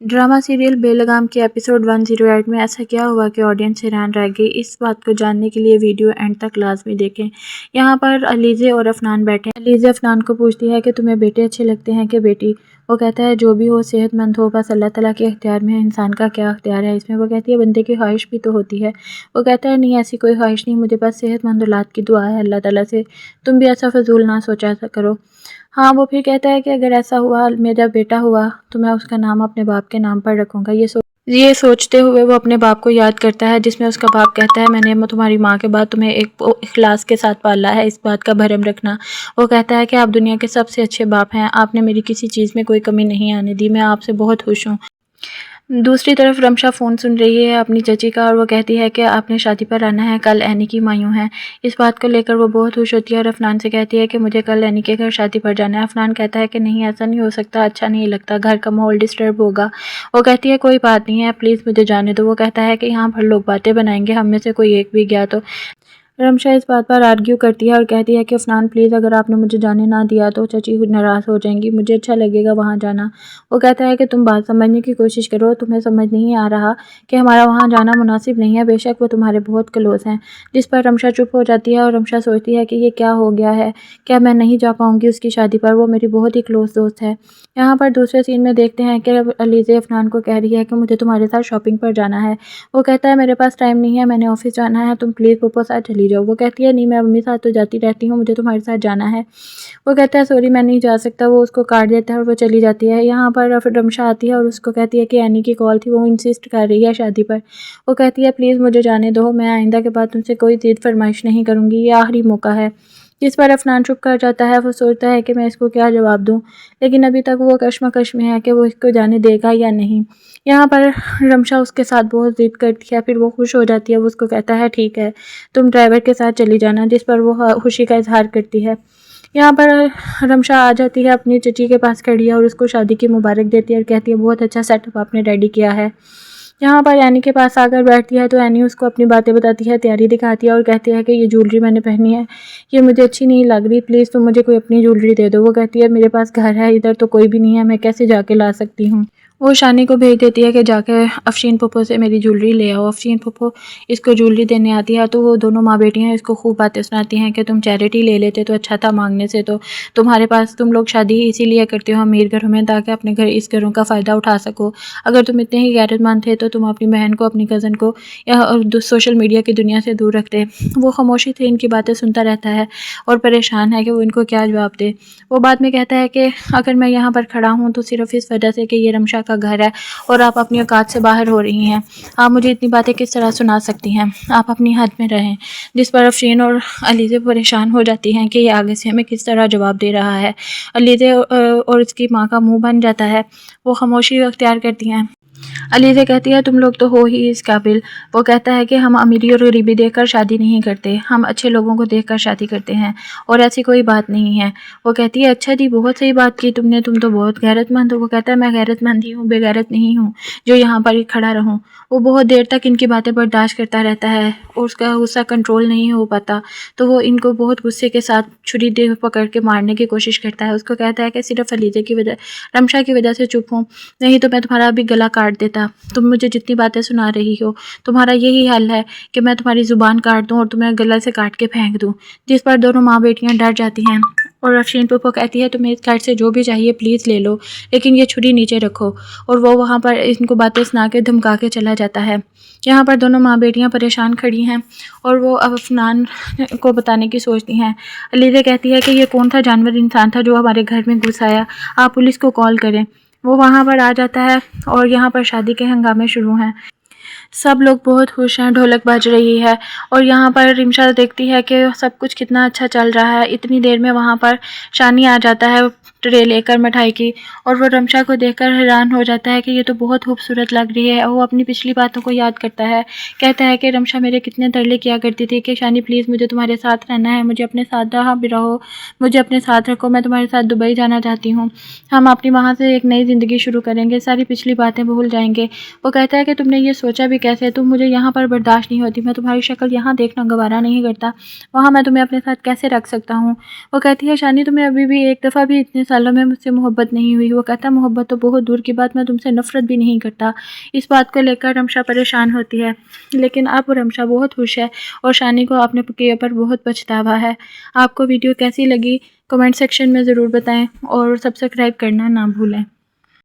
Drama serial बेलगाम के episode 108 में ऐसा क्या हुआ कि ऑडियंस हैरान रह गई। इस बात को जानने के लिए वीडियो एंड तक लाजमी देखें। यहाँ पर अलीज़े और अफनान बैठे हैं। अलीज़े अफनान को पूछती है कि तुम्हें बेटे अच्छे लगते हैं कि बेटी। वो कहता है जो भी हो सेहतमंद हो, बस अल्लाह ताला के इख्तियार में है, इंसान का क्या इख्तियार है इसमें। वो कहती है बंदे की ख्वाहिश भी तो होती है। वो कहता है नहीं, ऐसी कोई ख्वाहिश नहीं, मुझे बस सेहतमंद औलाद की दुआ है अल्लाह ताला से। तुम भी ऐसा फजूल ना सोचा करो। हाँ, वो फिर कहता है कि अगर ऐसा हुआ, मेरा बेटा हुआ, तो मैं उसका नाम अपने बाप के नाम पर रखूँगा। ये सोचते हुए वो अपने बाप को याद करता है, जिसमें उसका बाप कहता है मैंने तुम्हारी माँ के बाद तुम्हें एक इखलास के साथ पाला है, इस बात का भरम रखना। वो कहता है कि आप दुनिया के सबसे अच्छे बाप हैं, आपने मेरी किसी चीज़ में कोई कमी नहीं आने दी, मैं आपसे बहुत खुश हूँ। दूसरी तरफ रमशा फ़ोन सुन रही है अपनी चची का, और वो कहती है कि आपने शादी पर आना है, कल एनी की मायूं हैं। इस बात को लेकर वो बहुत खुश होती है और अफनान से कहती है कि मुझे कल एनी के घर शादी पर जाना है। अफनान कहता है कि नहीं, ऐसा नहीं हो सकता, अच्छा नहीं लगता, घर का माहौल डिस्टर्ब होगा। वो कहती है कोई बात नहीं है, प्लीज़ मुझे जाने दो। वो कहता है कि यहाँ पर लोग बातें बनाएंगे, हम में से कोई एक भी गया तो। रमशा इस बात पर आर्ग्यू करती है और कहती है कि अफनान प्लीज़, अगर आपने मुझे जाने ना दिया तो चची नाराज़ हो जाएंगी, मुझे अच्छा लगेगा वहाँ जाना। वो कहता है कि तुम बात समझने की कोशिश करो, तुम्हें समझ नहीं आ रहा कि हमारा वहाँ जाना मुनासिब नहीं है, बेशक वो तुम्हारे बहुत क्लोज़ हैं। जिस पर रमशा चुप हो जाती है और रमशा सोचती है कि ये क्या हो गया है, क्या मैं नहीं जा पाऊँगी उसकी शादी पर, वो मेरी बहुत ही क्लोज़ दोस्त है। यहाँ पर दूसरे सीन में देखते हैं कि अलीज़े अफनान को कह रही है कि मुझे तुम्हारे साथ शॉपिंग पर जाना है। वो कहता है मेरे पास टाइम नहीं है, मैंने ऑफिस जाना है, तुम प्लीज़ पप्पा साथ चली जाओ। वो कहती है नहीं, मैं मम्मी साथ तो जाती रहती हूँ, मुझे तुम्हारे साथ जाना है। वो कहता है सॉरी मैं नहीं जा सकता। वो उसको काट देता है और वो चली जाती है। यहाँ पर फिर रमशा आती है और उसको कहती है कि एनी की कॉल थी, वो इंसिस्ट कर रही है शादी पर। वो कहती है प्लीज़ मुझे जाने दो, मैं आइंदा के बाद तुमसे कोई ज़िद फरमाइश नहीं करूँगी, ये आखिरी मौका है। जिस पर अफनान चुप कर जाता है। वो सोचता है कि मैं इसको क्या जवाब दूँ, लेकिन अभी तक वो कश्मकश में है कि वो इसको जाने देगा या नहीं। यहाँ पर रमशा उसके साथ बहुत ज़िद करती है, फिर वो खुश हो जाती है। वो उसको कहता है ठीक है, तुम ड्राइवर के साथ चली जाना, जिस पर वो खुशी का इजहार करती है। यहाँ पर रमशा आ जाती है, अपनी चची के पास खड़ी है और उसको शादी की मुबारक देती है और कहती है बहुत अच्छा सेटअप आपने रेडी किया है। यहाँ पर एनी के पास आकर बैठती है तो एनी उसको अपनी बातें बताती है, तैयारी दिखाती है और कहती है कि ये ज्वेलरी मैंने पहनी है, ये मुझे अच्छी नहीं लग रही, प्लीज़ तुम मुझे कोई अपनी ज्वेलरी दे दो। वो कहती है मेरे पास घर है, इधर तो कोई भी नहीं है, मैं कैसे जाके ला सकती हूँ। वो शानी को भेज देती है कि जाके अफशीन पप्पो से मेरी ज्वेलरी ले आओ। अफशीन पप्पो इसको ज्वेलरी देने आती है तो वो दोनों माँ बेटियाँ इसको खूब बातें सुनाती हैं कि तुम चैरिटी ले लेते तो अच्छा था मांगने से, तो तुम्हारे पास, तुम लोग शादी इसीलिए करते हो अमीर घरों में ताकि अपने घर इस घरों का फ़ायदा उठा सको। अगर तुम इतने ही गैरतमंद थे तो तुम अपनी बहन को, अपनी कज़न को या सोशल मीडिया की दुनिया से दूर रखते। वो खामोशी से इनकी बातें सुनता रहता है और परेशान है कि वो इनको क्या जवाब दे। वो बाद में कहता है कि अगर मैं यहाँ पर खड़ा हूँ तो सिर्फ इस वजह से कि ये रमशा का घर है और आप अपनी औकात से बाहर हो रही हैं। आप मुझे इतनी बातें किस तरह सुना सकती हैं, आप अपनी हद में रहें। जिस पर अफशीन और अलीज़े परेशान हो जाती हैं कि ये आगे से हमें किस तरह जवाब दे रहा है। अलीज़े और इसकी माँ का मुंह बन जाता है, वो खामोशी अख्तियार करती हैं। अलीज़ा कहती है तुम लोग तो हो ही इस काबिल। वो कहता है कि हम अमीरी और गरीबी देखकर शादी नहीं करते, हम अच्छे लोगों को देखकर शादी करते हैं और ऐसी कोई बात नहीं है। वो कहती है अच्छा जी, बहुत सही बात की तुमने, तुम तो बहुत गैरतमंद हो। वो कहता है मैं गैरतमंद ही हूँ, बेगैरत नहीं हूँ जो यहाँ पर ही खड़ा रहूँ। वो बहुत देर तक इनकी बातें बर्दाश्त करता रहता है और उसका गुस्सा कंट्रोल नहीं हो पाता, तो वो इनको बहुत गुस्से के साथ छुरी दे पकड़ के मारने की कोशिश करता है। उसको कहता है कि सिर्फ अलीज़ा की वजह, रमशा की वजह से चुप हूँ, नहीं तो मैं तुम्हारा भी गला काट देता। तुम मुझे जितनी बातें सुना रही हो, तुम्हारा यही हल है कि मैं तुम्हारी ज़ुबान काट दूं और तुम्हें गला से काट के फेंक दूं। जिस पर दोनों माँ बेटियां डर जाती हैं और अफशीन पप्पो कहती है तुम्हें इस घर से जो भी चाहिए प्लीज़ ले लो, लेकिन ये छुरी नीचे रखो। और वो वहाँ पर इनको बातें सुना के धमका के चला जाता है। यहाँ पर दोनों माँ बेटियाँ परेशान खड़ी हैं और वो अफनान को बताने की सोचती हैं। अलीज़ा कहती है कि ये कौन था जानवर इंसान था जो हमारे घर में घुस आया, आप पुलिस को कॉल करें। वो वहाँ पर आ जाता है और यहाँ पर शादी के हंगामे शुरू हैं। सब लोग बहुत खुश हैं, ढोलक बज रही है और यहाँ पर रिमशा देखती है कि सब कुछ कितना अच्छा चल रहा है। इतनी देर में वहाँ पर शानी आ जाता है ट्रे लेकर मिठाई की, और वो रमशा को देखकर हैरान हो जाता है कि ये तो बहुत खूबसूरत लग रही है। वो अपनी पिछली बातों को याद करता है, कहता है कि रमशा मेरे कितने तरले किया करती थी कि शानी प्लीज़ मुझे तुम्हारे साथ रहना है, मुझे अपने साथ जहाँ भी रहो मुझे अपने साथ रखो, मैं तुम्हारे साथ दुबई जाना चाहती हूँ, हम अपनी वहाँ से एक नई ज़िंदगी शुरू करेंगे, सारी पिछली बातें भूल जाएंगे। वो कहता है कि तुमने ये सोचा भी कैसे, तुम मुझे यहाँ पर बर्दाश्त नहीं होती, मैं तुम्हारी शक्ल यहाँ देखना गवारा नहीं करता, वहाँ मैं तुम्हें अपने साथ कैसे रख सकता हूँ। वो कहती है शानी तुम्हें अभी भी एक दफ़ा भी इतने سالوں میں مجھ سے محبت نہیں ہوئی۔ وہ کہتا محبت تو بہت دور کی بات، میں تم سے نفرت بھی نہیں کرتا۔ اس بات کو لے کر رمشا پریشان ہوتی ہے، لیکن اب رمشا بہت خوش ہے اور شانی کو اپنے کیے پر بہت پچھتاوا ہے۔ آپ کو ویڈیو کیسی لگی کمنٹ سیکشن میں ضرور بتائیں اور سبسکرائب کرنا نہ بھولیں۔